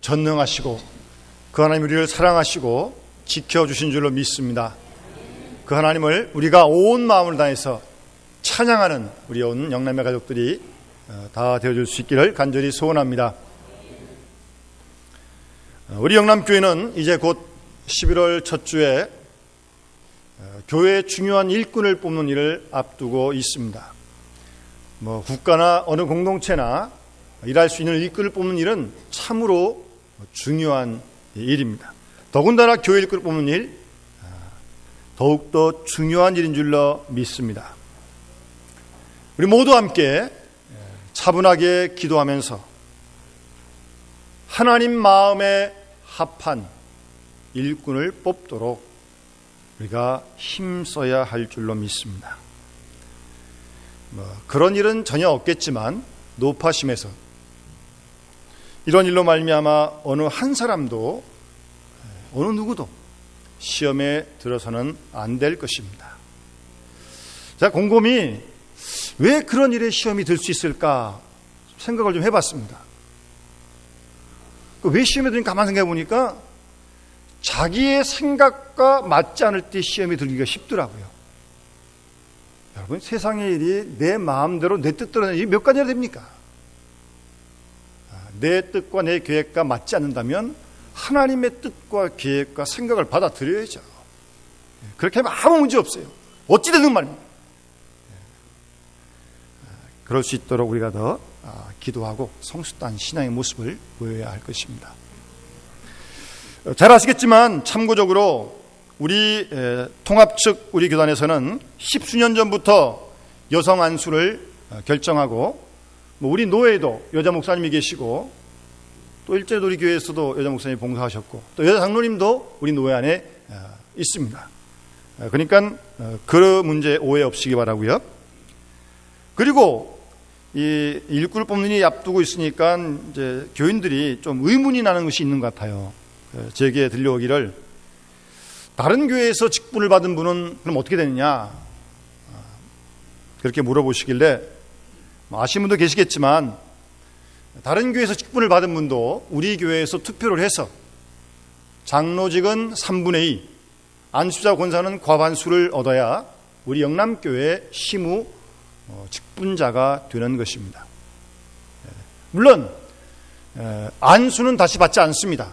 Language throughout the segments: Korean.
전능하시고 그 하나님 우리를 사랑하시고 지켜주신 줄로 믿습니다. 그 하나님을 우리가 온 마음을 다해서 찬양하는 우리 온 영남의 가족들이 다 되어줄 수 있기를 간절히 소원합니다. 우리 영남교회는 이제 곧 11월 첫 주에 교회의 중요한 일꾼을 뽑는 일을 앞두고 있습니다. 국가나 어느 공동체나 일할 수 있는 일꾼을 뽑는 일은 참으로 중요한 일입니다. 더군다나 교회 일꾼을 뽑는 일, 더욱더 중요한 일인 줄로 믿습니다. 우리 모두 함께 차분하게 기도하면서 하나님 마음에 합한 일꾼을 뽑도록 우리가 힘써야 할 줄로 믿습니다. 그런 일은 전혀 없겠지만 노파심에서 이런 일로 말미암아 어느 한 사람도 어느 누구도 시험에 들어서는 안 될 것입니다. 자, 곰곰이 왜 그런 일에 시험이 들 수 있을까 생각을 좀 해봤습니다. 왜 시험에 드는지 가만히 생각해 보니까 자기의 생각과 맞지 않을 때 시험이 들기가 쉽더라고요. 여러분, 세상의 일이 내 마음대로 내 뜻대로 일이 몇 가지나 됩니까? 내 뜻과 내 계획과 맞지 않는다면 하나님의 뜻과 계획과 생각을 받아들여야죠. 그렇게 하면 아무 문제 없어요. 어찌되든 말입니다. 그럴 수 있도록 우리가 더 기도하고 성숙한 신앙의 모습을 보여야 할 것입니다. 잘 아시겠지만 참고적으로 우리 통합 측 우리 교단에서는 10수년 전부터 여성 안수를 결정하고 우리 노회에도 여자 목사님이 계시고 또 일제도 우리 교회에서도 여자 목사님이 봉사하셨고 또 여자 장로님도 우리 노회 안에 있습니다. 그러니까 그 문제 오해 없으시기 바라고요. 그리고 이 일꾼을 뽑는 일이 앞두고 있으니까 이제 교인들이 좀 의문이 나는 것이 있는 것 같아요. 제게 들려오기를 다른 교회에서 직분을 받은 분은 그럼 어떻게 되느냐 그렇게 물어보시길래 아시는 분도 계시겠지만 다른 교회에서 직분을 받은 분도 우리 교회에서 투표를 해서 장로직은 3분의 2, 안수자 권사는 과반수를 얻어야 우리 영남교회 시무 직분자가 되는 것입니다. 물론 안수는 다시 받지 않습니다.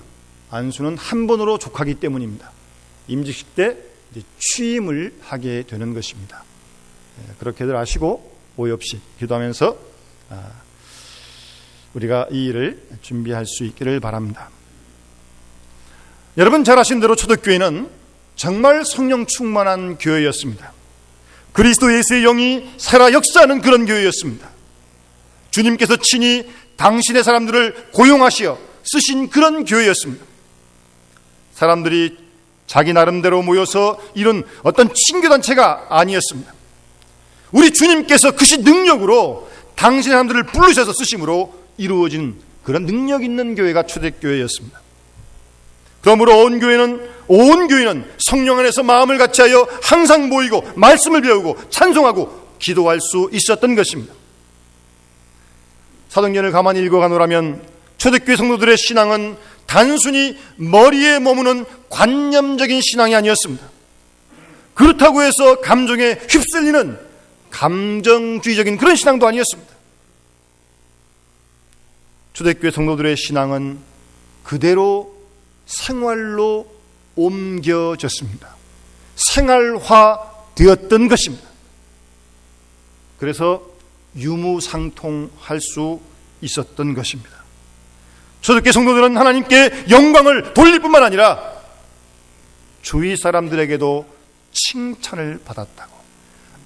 안수는 한 번으로 족하기 때문입니다. 임직식 때 취임을 하게 되는 것입니다. 그렇게들 아시고 오해 없이 기도하면서 우리가 이 일을 준비할 수 있기를 바랍니다. 여러분 잘 아신 대로 초대교회는 정말 성령 충만한 교회였습니다. 그리스도 예수의 영이 살아 역사하는 그런 교회였습니다. 주님께서 친히 당신의 사람들을 고용하시어 쓰신 그런 교회였습니다. 사람들이 자기 나름대로 모여서 이룬 어떤 친교단체가 아니었습니다. 우리 주님께서 그시 능력으로 당신의 사람들을 부르셔서 쓰심으로 이루어진 그런 능력 있는 교회가 초대교회였습니다. 그러므로 온 교회는 성령 안에서 마음을 같이하여 항상 모이고 말씀을 배우고 찬송하고 기도할 수 있었던 것입니다. 사도행전을 가만히 읽어가노라면 초대교회 성도들의 신앙은 단순히 머리에 머무는 관념적인 신앙이 아니었습니다. 그렇다고 해서 감정에 휩쓸리는 감정주의적인 그런 신앙도 아니었습니다. 초대교회 성도들의 신앙은 그대로 생활로 옮겨졌습니다. 생활화되었던 것입니다. 그래서 유무상통할 수 있었던 것입니다. 초대교회 성도들은 하나님께 영광을 돌릴 뿐만 아니라 주위 사람들에게도 칭찬을 받았다고,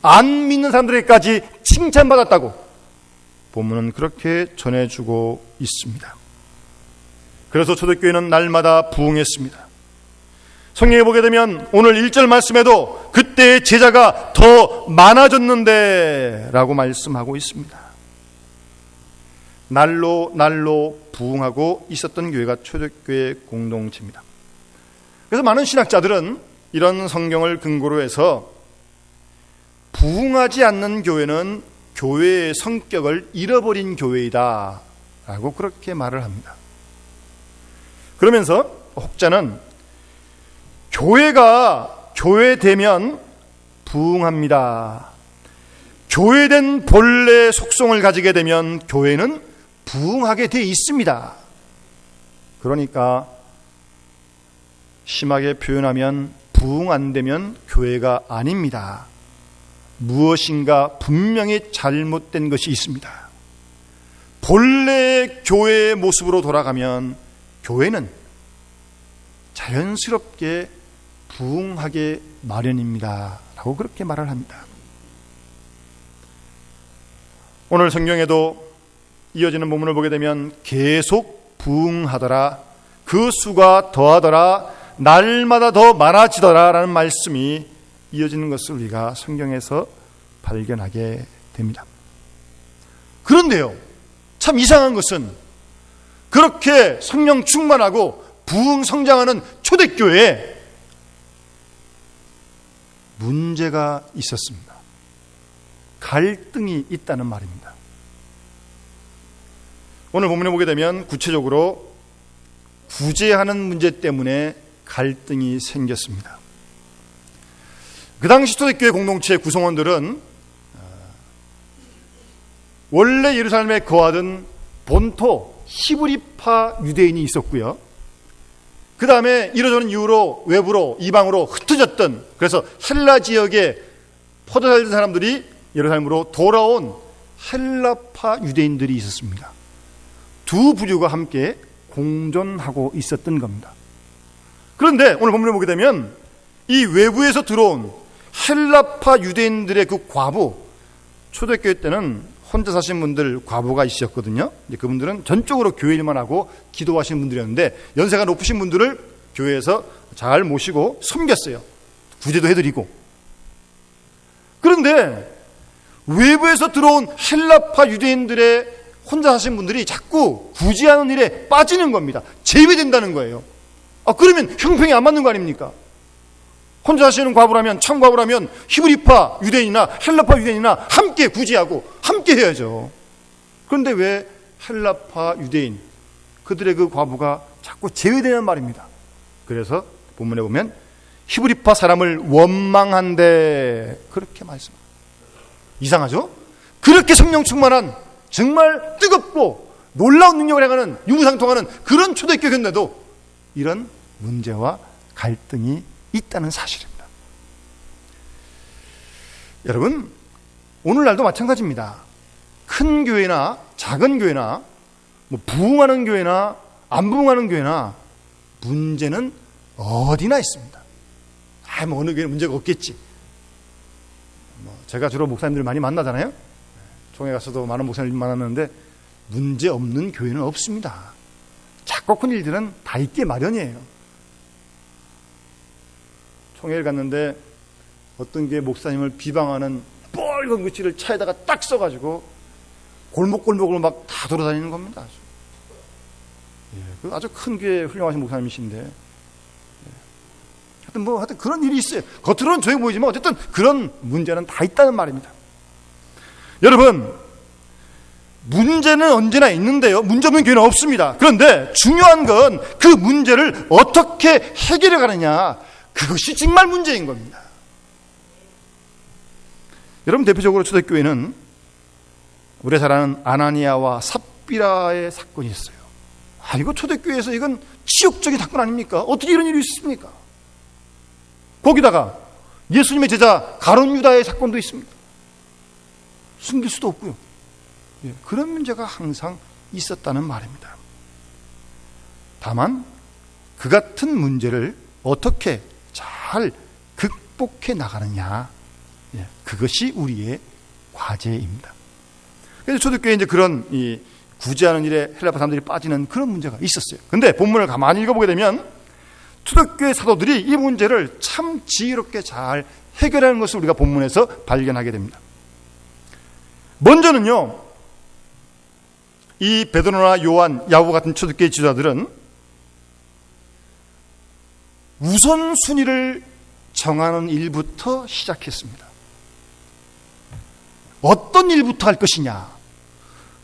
안 믿는 사람들에게까지 칭찬받았다고 본문은 그렇게 전해주고 있습니다. 그래서 초대교회는 날마다 부흥했습니다. 성경에 보게 되면 오늘 1절 말씀에도 그때의 제자가 더 많아졌는데 라고 말씀하고 있습니다. 날로 부흥하고 있었던 교회가 초대교회 공동체입니다. 그래서 많은 신학자들은 이런 성경을 근거로 해서 부흥하지 않는 교회는 교회의 성격을 잃어버린 교회이다 라고 그렇게 말을 합니다. 그러면서 혹자는 교회가 교회되면 부흥합니다. 교회된 본래의 속성을 가지게 되면 교회는 부흥하게 돼 있습니다. 그러니까 심하게 표현하면 부흥 안 되면 교회가 아닙니다. 무엇인가 분명히 잘못된 것이 있습니다. 본래의 교회의 모습으로 돌아가면 교회는 자연스럽게 부흥하게 마련입니다. 라고 그렇게 말을 합니다. 오늘 성경에도 이어지는 본문을 보게 되면 계속 부흥하더라, 그 수가 더하더라, 날마다 더 많아지더라 라는 말씀이 이어지는 것을 우리가 성경에서 발견하게 됩니다. 그런데요, 참 이상한 것은 그렇게 성령 충만하고 부흥 성장하는 초대교회에 문제가 있었습니다. 갈등이 있다는 말입니다. 오늘 본문에 보게 되면 구체적으로 구제하는 문제 때문에 갈등이 생겼습니다. 그 당시 초대교회 공동체의 구성원들은 원래 예루살렘에 거하던 본토 히브리파 유대인이 있었고요. 그 다음에 이러저런 이유로 외부로 이방으로 흩어졌던, 그래서 헬라 지역에 퍼져 살던 사람들이 예루살렘으로 돌아온 헬라파 유대인들이 있었습니다. 두 부류가 함께 공존하고 있었던 겁니다. 그런데 오늘 본문을 보게 되면 이 외부에서 들어온 헬라파 유대인들의 그 과부, 초대교회 때는 혼자 사신 분들 과부가 있으셨거든요. 그분들은 전적으로 교회 일만 하고 기도하시는 분들이었는데 연세가 높으신 분들을 교회에서 잘 모시고 섬겼어요. 구제도 해드리고. 그런데 외부에서 들어온 헬라파 유대인들의 혼자 사신 분들이 자꾸 구제하는 일에 빠지는 겁니다. 제외된다는 거예요. 그러면 형평이 안 맞는 거 아닙니까? 혼자 사시는 과부라면, 참 과부라면 히브리파 유대인이나 헬라파 유대인이나 함께 구제하고 함께 해야죠. 그런데 왜 헬라파 유대인, 그들의 그 과부가 자꾸 제외되는 말입니다. 그래서 본문에 보면 히브리파 사람을 원망한대, 그렇게 말씀합니다. 이상하죠? 그렇게 성령 충만한 정말 뜨겁고 놀라운 능력을 행하는, 유무상통하는 그런 초대교회인데도 이런 문제와 갈등이 있다는 사실입니다. 여러분, 오늘날도 마찬가지입니다. 큰 교회나 작은 교회나 부흥하는 교회나 안 부흥하는 교회나 문제는 어디나 있습니다. 어느 교회는 문제가 없겠지. 제가 주로 목사님들 많이 만나잖아요. 총회 가서도 많은 목사님들 만났는데 문제 없는 교회는 없습니다. 작고 큰 일들은 다 있게 마련이에요. 총회를 갔는데 어떤 게 목사님을 비방하는 빨간 글씨를 차에다가 딱 써가지고 골목골목을 막 다 돌아다니는 겁니다. 아주 큰 교회 훌륭하신 목사님이신데, 하여튼 그런 일이 있어요. 겉으로는 조용히 보이지만 어쨌든 그런 문제는 다 있다는 말입니다. 여러분, 문제는 언제나 있는데요, 문제 없는 교회는 없습니다. 그런데 중요한 건 그 문제를 어떻게 해결해 가느냐, 그것이 정말 문제인 겁니다. 여러분, 대표적으로 초대교회는 우리 잘 아는 아나니아와 삽비라의 사건이 있어요. 이거 초대교회에서 이건 치욕적인 사건 아닙니까? 어떻게 이런 일이 있습니까? 거기다가 예수님의 제자 가룟 유다의 사건도 있습니다. 숨길 수도 없고요. 그런 문제가 항상 있었다는 말입니다. 다만 그 같은 문제를 어떻게 잘 극복해 나가느냐, 그것이 우리의 과제입니다. 그래서 초대교회에 이제 그런 구제하는 일에 헬라파 사람들이 빠지는 그런 문제가 있었어요. 근데 본문을 가만히 읽어보게 되면 초대교회 사도들이 이 문제를 참 지혜롭게 잘 해결하는 것을 우리가 본문에서 발견하게 됩니다. 먼저는요, 이 베드로나 요한, 야고보 같은 초대교회 지도자들은 우선순위를 정하는 일부터 시작했습니다. 어떤 일부터 할 것이냐,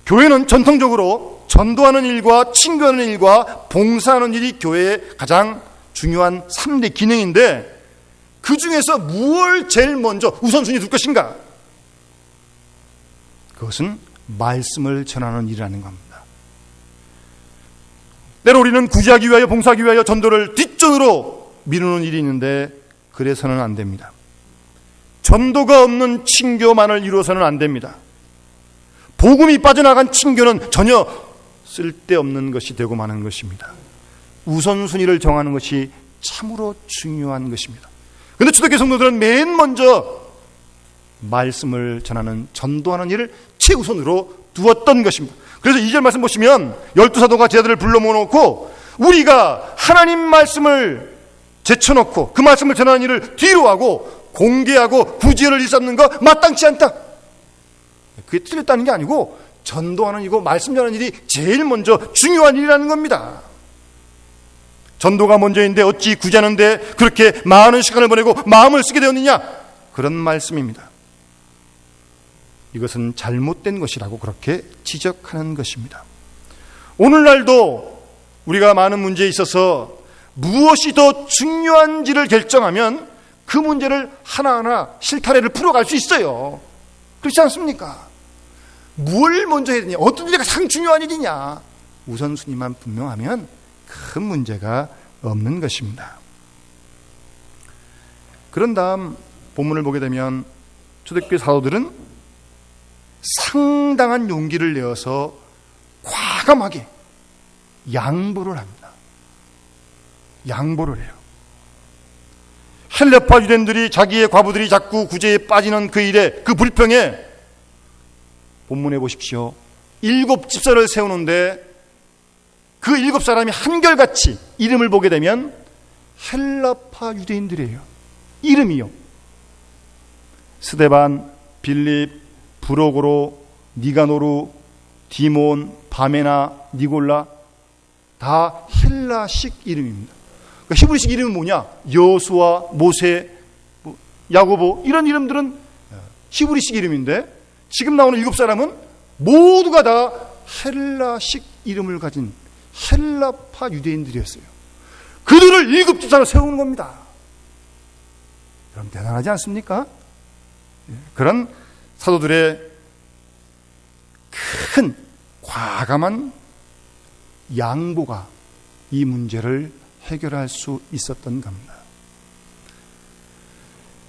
교회는 전통적으로 전도하는 일과 친교하는 일과 봉사하는 일이 교회의 가장 중요한 3대 기능인데, 그 중에서 무엇을 제일 먼저 우선순위 둘 것인가? 그것은 말씀을 전하는 일이라는 겁니다. 때로 우리는 구제하기 위하여, 봉사하기 위하여 전도를 뒷전으로 미루는 일이 있는데, 그래서는 안 됩니다. 전도가 없는 친교만을 이루어서는 안 됩니다. 복음이 빠져나간 친교는 전혀 쓸데없는 것이 되고 마는 것입니다. 우선순위를 정하는 것이 참으로 중요한 것입니다. 그런데 초대교회 성도들은 맨 먼저 말씀을 전하는, 전도하는 일을 최우선으로 두었던 것입니다. 그래서 2절 말씀 보시면 12사도가 제자들을 불러 모아놓고 우리가 하나님 말씀을 제쳐놓고 그 말씀을 전하는 일을 뒤로 하고 공개하고 구제를 일삼는 거 마땅치 않다. 그게 틀렸다는 게 아니고 전도하는 일이고 말씀 전하는 일이 제일 먼저 중요한 일이라는 겁니다. 전도가 먼저인데 어찌 구제하는데 그렇게 많은 시간을 보내고 마음을 쓰게 되었느냐? 그런 말씀입니다. 이것은 잘못된 것이라고 그렇게 지적하는 것입니다. 오늘날도 우리가 많은 문제에 있어서 무엇이 더 중요한지를 결정하면 그 문제를 하나하나 실타래를 풀어갈 수 있어요. 그렇지 않습니까? 뭘 먼저 해야 되냐? 어떤 일이 가장 중요한 일이냐? 우선순위만 분명하면 큰 문제가 없는 것입니다. 그런 다음 본문을 보게 되면 초대교회 사도들은 상당한 용기를 내어서 과감하게 양보를 합니다. 양보를 해요. 헬레파 유대인들이 자기의 과부들이 자꾸 구제에 빠지는 그 일에, 그 불평에 본문에 보십시오. 7집사를 세우는데 그 7사람이 한결같이 이름을 보게 되면 헬라파 유대인들이에요. 이름이요. 스데반, 빌립, 브로고로, 니가노루, 디몬, 바메나, 니골라, 다 헬라식 이름입니다. 그러니까 히브리식 이름은 뭐냐? 여수와 모세, 야고보, 이런 이름들은 히브리식 이름인데 지금 나오는 7사람은 모두가 다 헬라식 이름을 가진 헬라파 유대인들이었어요. 그들을 7집사로 세우는 겁니다. 그럼 대단하지 않습니까? 그런 사도들의 큰 과감한 양보가 이 문제를 해결할 수 있었던 겁니다.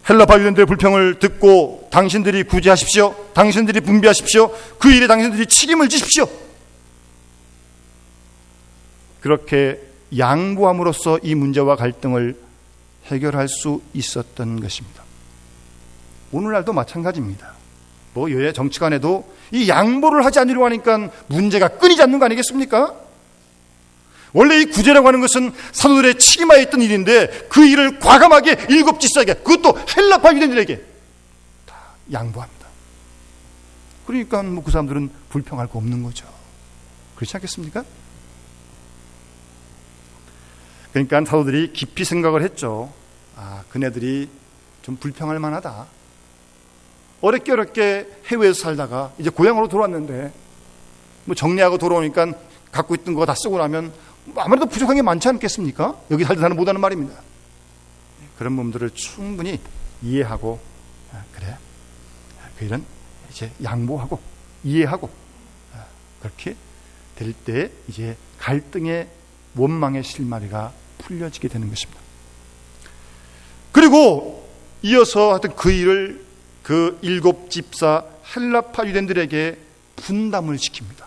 헬라파 유대인들의 불평을 듣고 당신들이 구제하십시오. 당신들이 분배하십시오. 그 일에 당신들이 책임을 지십시오. 그렇게 양보함으로써 이 문제와 갈등을 해결할 수 있었던 것입니다. 오늘날도 마찬가지입니다. 여야 정치간에도 이 양보를 하지 않으려고 하니까 문제가 끊이지 않는 거 아니겠습니까? 원래 이 구제라고 하는 것은 사도들의 책임하에 있던 일인데 그 일을 과감하게 7집사에게, 그것도 헬라파 유대인들에게 다 양보합니다. 그러니까 그 사람들은 불평할 거 없는 거죠. 그렇지 않겠습니까? 그러니까 사도들이 깊이 생각을 했죠. 그네들이 좀 불평할 만하다. 어렵게 해외에서 살다가 이제 고향으로 돌아왔는데 정리하고 돌아오니까 갖고 있던 거 다 쓰고 나면 아무래도 부족한 게 많지 않겠습니까? 여기 살다 사는 못하는 말입니다. 그런 몸들을 충분히 이해하고, 그래, 그 일은 이제 양보하고 이해하고, 그렇게 될 때 이제 갈등의 원망의 실마리가 풀려지게 되는 것입니다. 그리고 이어서 하여튼 그 일을 그 7집사 헬라파 유대인들에게 분담을 시킵니다.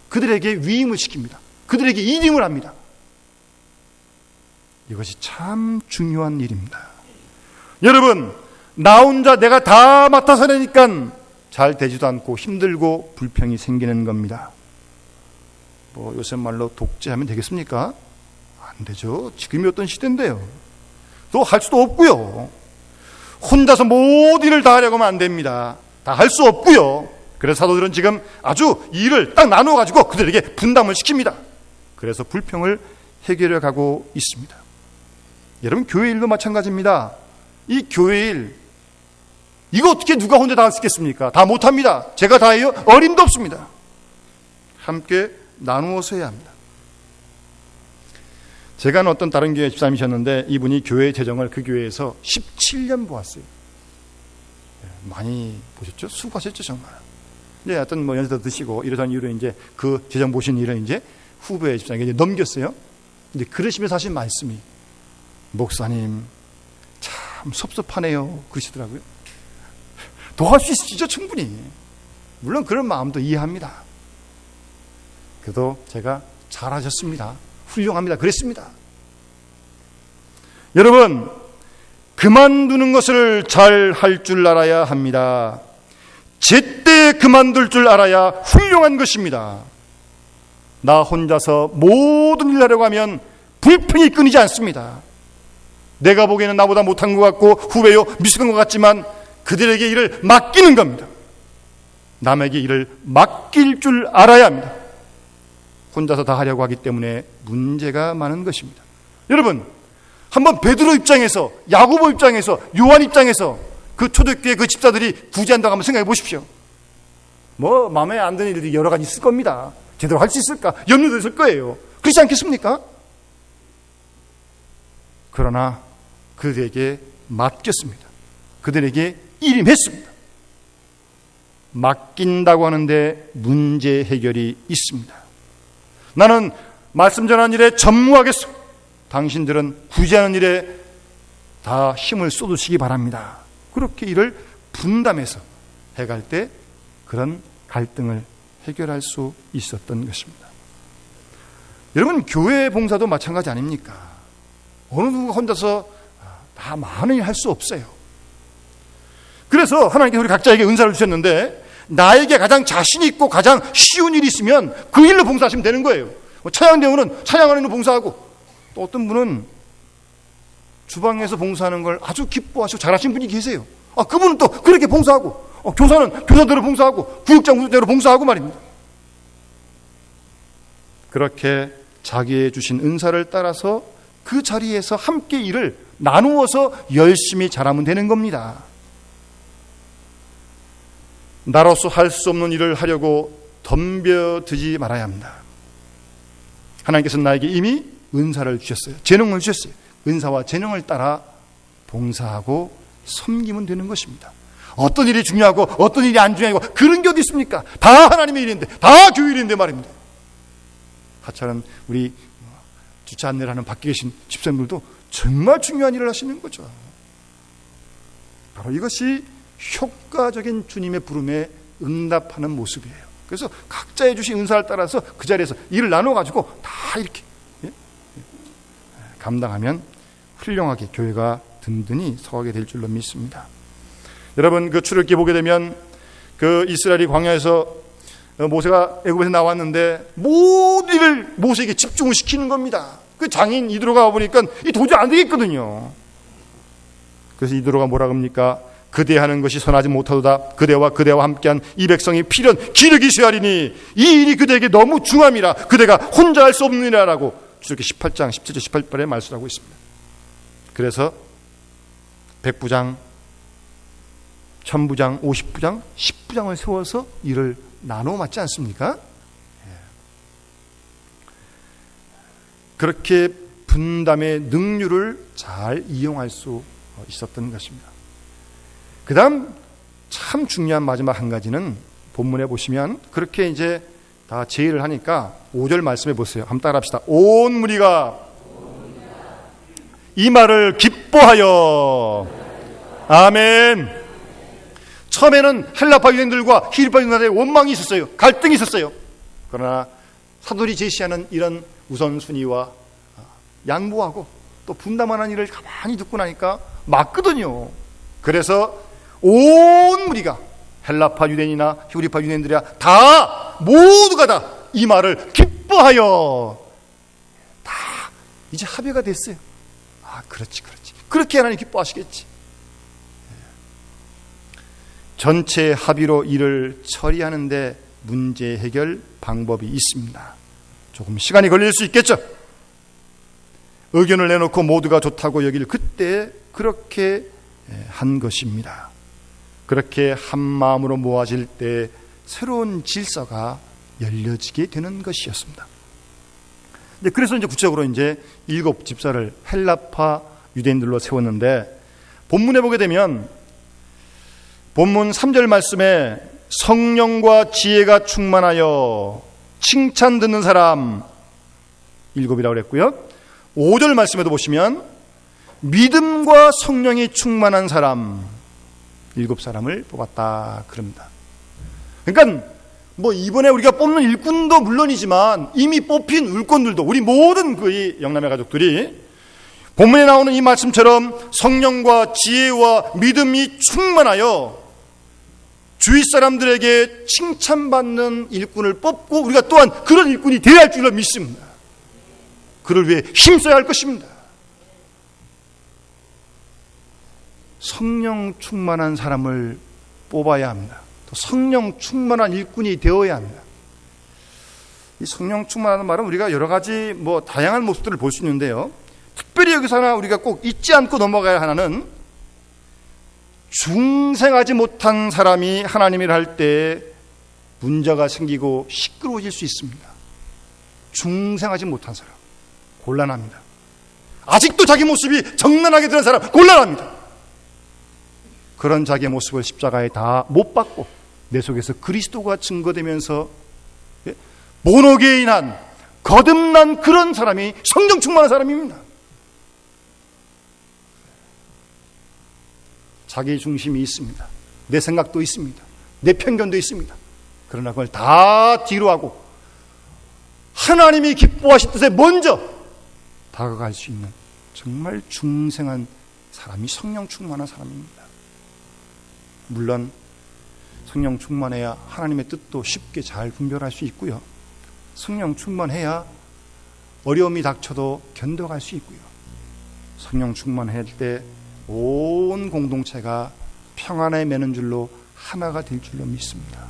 그들에게 위임을 시킵니다. 그들에게 이임을 합니다. 이것이 참 중요한 일입니다. 여러분, 나 혼자 내가 다 맡아서 하니까 잘 되지도 않고 힘들고 불평이 생기는 겁니다. 요새 말로 독재하면 되겠습니까? 안 되죠. 지금이 어떤 시대인데요. 또 할 수도 없고요. 혼자서 모든 일을 다 하려고 하면 안 됩니다. 다 할 수 없고요. 그래서 사도들은 지금 아주 이 일을 딱 나누어 가지고 그들에게 분담을 시킵니다. 그래서 불평을 해결해 가고 있습니다. 여러분, 교회 일도 마찬가지입니다. 이 교회 일, 이거 어떻게 누가 혼자 다 할 수 있겠습니까? 다 못합니다. 제가 다 해요? 어림도 없습니다. 함께 나누어서 해야 합니다. 제가 아는 어떤 다른 교회 집사님이셨는데 이분이 교회 재정을 그 교회에서 17년 보았어요. 많이 보셨죠? 수고하셨죠, 정말. 이제 하여튼 뭐 연세도 드시고 이러던 이유로 이제 그 재정 보신 일을 이제 후배 집사님에게 이제 넘겼어요. 이제 그러시면서 하신 말씀이, 목사님 참 섭섭하네요, 그러시더라고요. 도와줄 수 있죠, 충분히. 물론 그런 마음도 이해합니다. 그래도 제가 잘하셨습니다, 훌륭합니다, 그랬습니다. 여러분, 그만두는 것을 잘 할 줄 알아야 합니다. 제때 그만둘 줄 알아야 훌륭한 것입니다. 나 혼자서 모든 일을 하려고 하면 불평이 끊이지 않습니다. 내가 보기에는 나보다 못한 것 같고 후배요 미숙한 것 같지만 그들에게 일을 맡기는 겁니다. 남에게 일을 맡길 줄 알아야 합니다. 혼자서 다 하려고 하기 때문에 문제가 많은 것입니다. 여러분, 한번 베드로 입장에서, 야고보 입장에서, 요한 입장에서 그 초대교회 그 집사들이 구제한다고 한번 생각해 보십시오. 뭐 마음에 안 드는 일들이 여러 가지 있을 겁니다. 제대로 할 수 있을까? 염려도 있을 거예요. 그렇지 않겠습니까? 그러나 그들에게 맡겼습니다. 그들에게 일임했습니다. 맡긴다고 하는데 문제 해결이 있습니다. 나는 말씀 전하는 일에 전무하겠소. 당신들은 구제하는 일에 다 힘을 쏟으시기 바랍니다. 그렇게 일을 분담해서 해갈 때 그런 갈등을 해결할 수 있었던 것입니다. 여러분, 교회 봉사도 마찬가지 아닙니까? 어느 누가 혼자서 다 많은 일 할 수 없어요. 그래서 하나님께서 우리 각자에게 은사를 주셨는데 나에게 가장 자신 있고 가장 쉬운 일이 있으면 그 일로 봉사하시면 되는 거예요. 찬양대원은 찬양하는 일로 봉사하고, 또 어떤 분은 주방에서 봉사하는 걸 아주 기뻐하시고 잘하시는 분이 계세요. 그분은 또 그렇게 봉사하고, 교사는 교사대로 봉사하고, 구역장 구역대로 봉사하고 말입니다. 그렇게 자기의 주신 은사를 따라서 그 자리에서 함께 일을 나누어서 열심히 잘하면 되는 겁니다. 나로서 할 수 없는 일을 하려고 덤벼들지 말아야 합니다. 하나님께서는 나에게 이미 은사를 주셨어요. 재능을 주셨어요. 은사와 재능을 따라 봉사하고 섬기면 되는 것입니다. 어떤 일이 중요하고 어떤 일이 안 중요하고 그런 게 어디 있습니까? 다 하나님의 일인데, 다 교회 일인데 말입니다. 하차는 우리 주차 안내를 하는 밖에 계신 집사님들도 정말 중요한 일을 하시는 거죠. 바로 이것이 효과적인 주님의 부름에 응답하는 모습이에요. 그래서 각자의 주신 은사를 따라서 그 자리에서 일을 나눠가지고 다 이렇게 감당하면 훌륭하게 교회가 든든히 서가게 될 줄로 믿습니다. 여러분, 그 출애굽기 보게 되면 그 이스라엘이 광야에서 모세가 애굽에서 나왔는데 모든 일을 모세에게 집중을 시키는 겁니다. 그 장인 이드로가 보니까 이 도저히 안 되겠거든요. 그래서 이드로가 뭐라 합니까? 그대 하는 것이 선하지 못하도다. 그대와 함께한 이 백성이 필연 기력이 쇠하리니 이 일이 그대에게 너무 중함이라. 그대가 혼자 할 수 없느니라라고 출애굽기 18장 17절 18절에 말씀하고 있습니다. 그래서 100부장, 1000부장, 50부장, 10부장을 세워서 일을 나눠 맞지 않습니까? 그렇게 분담의 능률을 잘 이용할 수 있었던 것입니다. 그 다음 참 중요한 마지막 한 가지는 본문에 보시면 그렇게 이제 다 제의를 하니까 5절 말씀해 보세요. 한번 따라 합시다. 온 무리가 이 말을 기뻐하여. 아멘. 처음에는 헬라파 유대인들과 히브리파 유대인들의 원망이 있었어요. 갈등이 있었어요. 그러나 사도들이 제시하는 이런 우선순위와 양보하고 또 분담하는 일을 가만히 듣고 나니까 맞거든요. 그래서 온 무리가 헬라파 유대인이나 히브리파 유대인들이야 다 모두가 다 이 말을 기뻐하여 다 이제 합의가 됐어요. 그렇지. 그렇게 하나님 기뻐하시겠지. 전체 합의로 일을 처리하는데 문제 해결 방법이 있습니다. 조금 시간이 걸릴 수 있겠죠. 의견을 내놓고 모두가 좋다고 여길 그때 그렇게 한 것입니다. 그렇게 한 마음으로 모아질 때 새로운 질서가 열려지게 되는 것이었습니다. 그래서 이제 구체적으로 이제 7 집사를 헬라파 유대인들로 세웠는데, 본문에 보게 되면 본문 3절 말씀에 성령과 지혜가 충만하여 칭찬 듣는 사람 7이라고 그랬고요. 5절 말씀에도 보시면 믿음과 성령이 충만한 사람 7사람을 뽑았다 그럽니다. 그러니까 뭐 이번에 우리가 뽑는 일꾼도 물론이지만 이미 뽑힌 일꾼들도, 우리 모든 그 영남의 가족들이 본문에 나오는 이 말씀처럼 성령과 지혜와 믿음이 충만하여 주위 사람들에게 칭찬받는 일꾼을 뽑고 우리가 또한 그런 일꾼이 되어야 할 줄로 믿습니다. 그를 위해 힘써야 할 것입니다. 성령 충만한 사람을 뽑아야 합니다. 또 성령 충만한 일꾼이 되어야 합니다. 이 성령 충만하는 말은 우리가 여러 가지 다양한 모습들을 볼 수 있는데요. 특별히 여기서 하나 우리가 꼭 잊지 않고 넘어가야 하나는, 중생하지 못한 사람이 하나님을 할 때 문제가 생기고 시끄러워질 수 있습니다. 중생하지 못한 사람 곤란합니다. 아직도 자기 모습이 정난하게 드러난 사람 곤란합니다. 그런 자기의 모습을 십자가에 다 못 박고 내 속에서 그리스도가 증거되면서 모노게인한 거듭난 그런 사람이 성령 충만한 사람입니다. 자기 중심이 있습니다. 내 생각도 있습니다. 내 편견도 있습니다. 그러나 그걸 다 뒤로 하고 하나님이 기뻐하실 뜻에 먼저 다가갈 수 있는 정말 중생한 사람이 성령 충만한 사람입니다. 물론 성령 충만해야 하나님의 뜻도 쉽게 잘 분별할 수 있고요. 성령 충만해야 어려움이 닥쳐도 견뎌갈 수 있고요. 성령 충만할 때 온 공동체가 평안에 매는 줄로 하나가 될 줄로 믿습니다.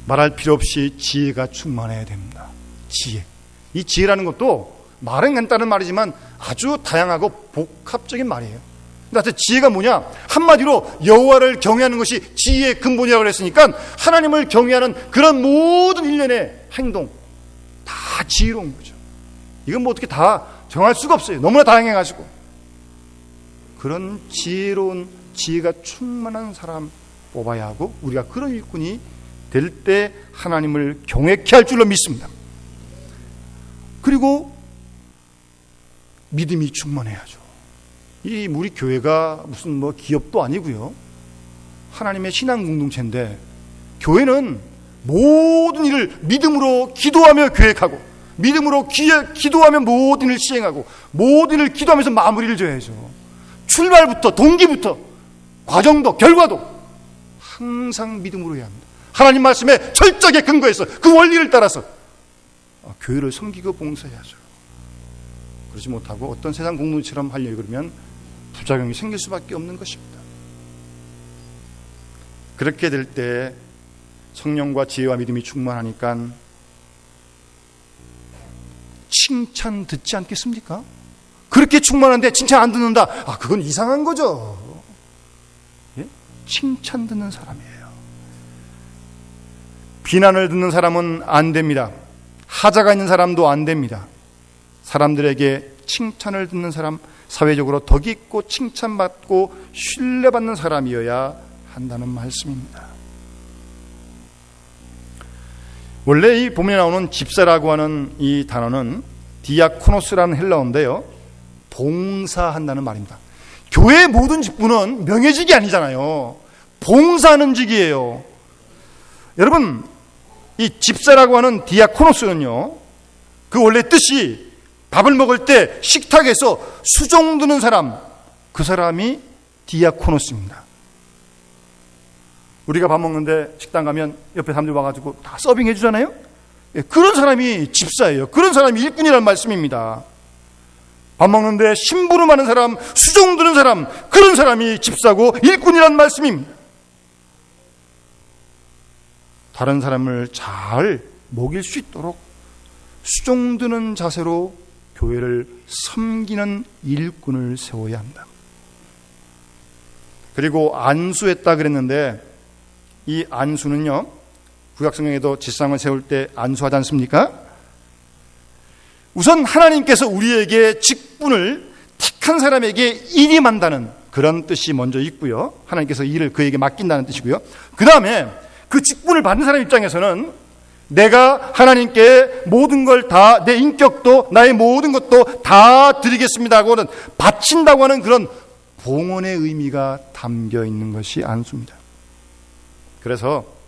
말할 필요 없이 지혜가 충만해야 됩니다. 지혜. 이 지혜라는 것도 말은 간단한 말이지만 아주 다양하고 복합적인 말이에요. 근데 지혜가 뭐냐? 한마디로 여호와를 경외하는 것이 지혜의 근본이라고 그랬으니까 하나님을 경외하는 그런 모든 일련의 행동 다 지혜로운 거죠. 이건 어떻게 다 정할 수가 없어요. 너무나 다양해가지고. 그런 지혜로운, 지혜가 충만한 사람 뽑아야 하고, 우리가 그런 일꾼이 될 때 하나님을 경외케 할 줄로 믿습니다. 그리고 믿음이 충만해야죠. 우리 교회가 무슨 기업도 아니고요. 하나님의 신앙 공동체인데, 교회는 모든 일을 믿음으로 기도하며 계획하고, 믿음으로 기도하며 모든 일을 시행하고, 모든 일을 기도하면서 마무리를 져야죠. 출발부터, 동기부터, 과정도, 결과도 항상 믿음으로 해야 합니다. 하나님 말씀에 철저하게 근거해서 그 원리를 따라서 교회를 섬기고 봉사해야죠. 그러지 못하고 어떤 세상 공동체처럼 하려고 그러면 부작용이 생길 수밖에 없는 것입니다. 그렇게 될 때 성령과 지혜와 믿음이 충만하니까 칭찬 듣지 않겠습니까? 그렇게 충만한데 칭찬 안 듣는다? 그건 이상한 거죠. 예? 칭찬 듣는 사람이에요. 비난을 듣는 사람은 안 됩니다. 하자가 있는 사람도 안 됩니다. 사람들에게 칭찬을 듣는 사람, 사회적으로 덕 있고 칭찬받고 신뢰받는 사람이어야 한다는 말씀입니다. 원래 이 본문에 나오는 집사라고 하는 이 단어는 디아코노스라는 헬라어인데요, 봉사한다는 말입니다. 교회의 모든 직분은 명예직이 아니잖아요. 봉사하는 직이에요. 여러분, 이 집사라고 하는 디아코노스는요, 그 원래 뜻이 밥을 먹을 때 식탁에서 수종 드는 사람, 그 사람이 디아코노스입니다. 우리가 밥 먹는데 식당 가면 옆에 사람들 와가지고 다 서빙해 주잖아요. 그런 사람이 집사예요. 그런 사람이 일꾼이라는 말씀입니다. 밥 먹는데 심부름하는 사람, 수종 드는 사람, 그런 사람이 집사고 일꾼이라는 말씀입니다. 다른 사람을 잘 먹일 수 있도록 수종 드는 자세로 교회를 섬기는 일꾼을 세워야 한다. 그리고 안수했다 그랬는데, 이 안수는요, 구약성경에도 지상을 세울 때 안수하지 않습니까? 우선 하나님께서 우리에게 직분을 택한 사람에게 일임한다는 그런 뜻이 먼저 있고요. 하나님께서 일을 그에게 맡긴다는 뜻이고요. 그 다음에 그 직분을 받은 사람 입장에서는 내가 하나님께 모든 걸 다, 내 인격도 나의 모든 것도 다 드리겠습니다 하고는 바친다고 하는 그런 봉헌의 의미가 담겨 있는 것이 안수입니다. 그래서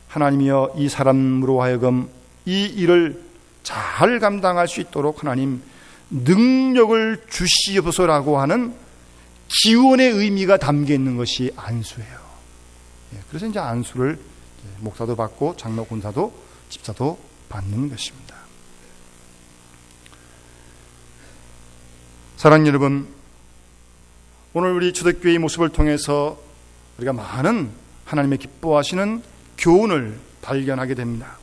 하나님이여 이 사람으로 하여금 이 일을 잘 감당할 수 있도록 하나님 능력을 주시옵소서라고 하는 기원의 의미가 담겨 있는 것이 안수예요. 그래서 이제 안수를 목사도 받고 장로, 권사도, 집사도 받는 것입니다. 사랑하는 여러분, 오늘 우리 초대교회의 모습을 통해서 우리가 많은 하나님의 기뻐하시는 교훈을 발견하게 됩니다.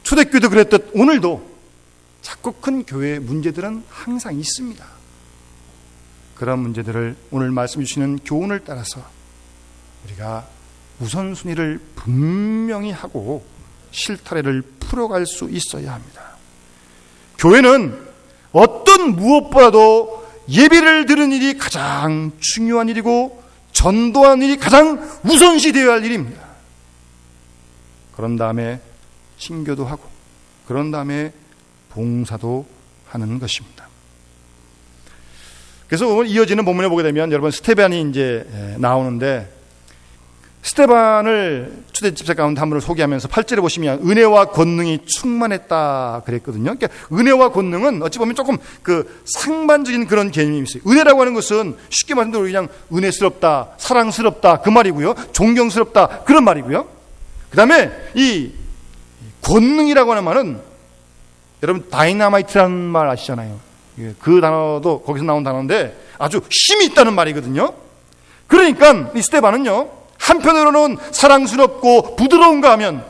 초대교회도 그랬듯 오늘도 작고 큰 교회의 문제들은 항상 있습니다. 그런 문제들을 오늘 말씀 주시는 교훈을 따라서 우리가 우선순위를 분명히 하고 실타래를 풀어갈 수 있어야 합니다. 교회는 어떤 무엇보다도 예배를 드리는 일이 가장 중요한 일이고 전도하는 일이 가장 우선시 되어야 할 일입니다. 그런 다음에 신교도 하고 그런 다음에 봉사도 하는 것입니다. 그래서 오늘 이어지는 본문에 보게 되면 여러분 스데반이 이제 나오는데 스데반을 초대 집사 가운데 한 분을 소개하면서 8절에 보시면 은혜와 권능이 충만했다 그랬거든요. 그러니까 은혜와 권능은 어찌 보면 조금 그 상반적인 그런 개념이 있어요. 은혜라고 하는 것은 쉽게 말해서 그냥 은혜스럽다, 사랑스럽다 그 말이고요. 존경스럽다 그런 말이고요. 그 다음에 이 권능이라고 하는 말은 여러분 다이나마이트라는 말 아시잖아요. 그 단어도 거기서 나온 단어인데 아주 힘이 있다는 말이거든요. 그러니까 이 스데반은요, 한편으로는 사랑스럽고 부드러운가 하면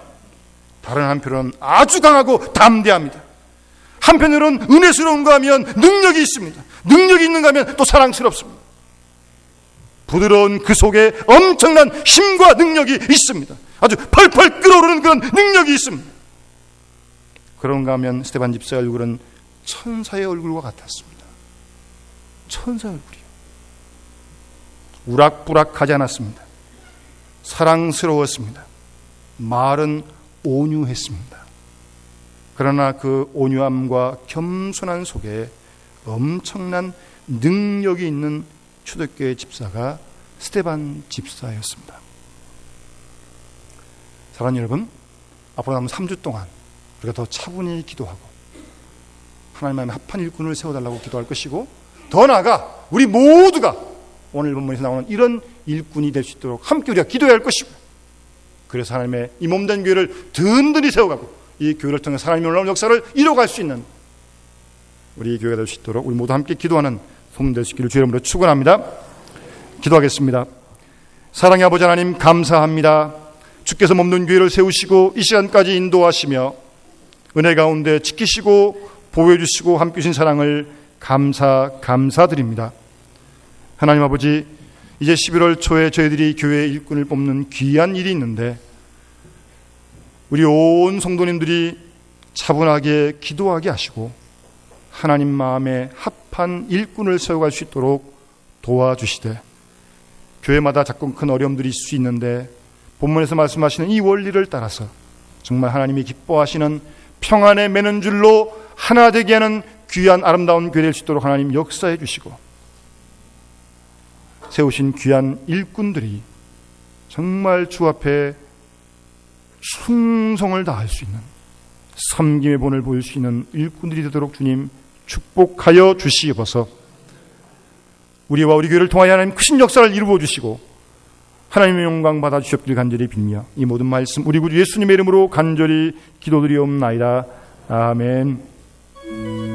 다른 한편으로는 아주 강하고 담대합니다. 한편으로는 은혜스러운가 하면 능력이 있습니다. 능력이 있는가 하면 또 사랑스럽습니다. 부드러운 그 속에 엄청난 힘과 능력이 있습니다. 아주 펄펄 끓어오르는 그런 능력이 있습니다. 그런가 하면 스데반 집사의 얼굴은 천사의 얼굴과 같았습니다. 천사의 얼굴이요. 우락부락하지 않았습니다. 사랑스러웠습니다. 말은 온유했습니다. 그러나 그 온유함과 겸손한 속에 엄청난 능력이 있는 초대교회 집사가 스데반 집사였습니다. 사랑하는 여러분, 앞으로 남은 3주 동안 우리가 더 차분히 기도하고 하나님의 합한 일꾼을 세워달라고 기도할 것이고, 더 나아가 우리 모두가 오늘 본문에서 나오는 이런 일꾼이 될 수 있도록 함께 우리가 기도해야 할 것이고, 그래서 하나님의 이 몸된 교회를 든든히 세워가고 이 교회를 통해 하나님의 놀라운 역사를 이뤄갈 수 있는 우리 교회가 될 수 있도록 우리 모두 함께 기도하는 손 될 수 있기를 주의 이름으로 축원합니다. 기도하겠습니다. 사랑의 아버지 하나님, 감사합니다. 주께서 몸된 교회를 세우시고 이 시간까지 인도하시며 은혜 가운데 지키시고 보호해 주시고 함께 주신 사랑을 감사드립니다. 하나님 아버지, 이제 11월 초에 저희들이 교회 일꾼을 뽑는 귀한 일이 있는데 우리 온 성도님들이 차분하게 기도하게 하시고 하나님 마음에 합한 일꾼을 세워갈 수 있도록 도와주시되, 교회마다 작고 큰 어려움들이 있을 수 있는데 본문에서 말씀하시는 이 원리를 따라서 정말 하나님이 기뻐하시는 평안에 매는 줄로 하나 되게 하는 귀한 아름다운 교회 될 수 있도록 하나님 역사해 주시고, 세우신 귀한 일꾼들이 정말 주 앞에 충성을 다할 수 있는 섬김의 본을 보일 수 있는 일꾼들이 되도록 주님 축복하여 주시옵소서. 우리와 우리 교회를 통하여 하나님 크신 역사를 이루어 주시고 하나님의 영광 받아 주시옵길 간절히 빌며 이 모든 말씀 우리 구주 예수님의 이름으로 간절히 기도드리옵나이다. 아멘.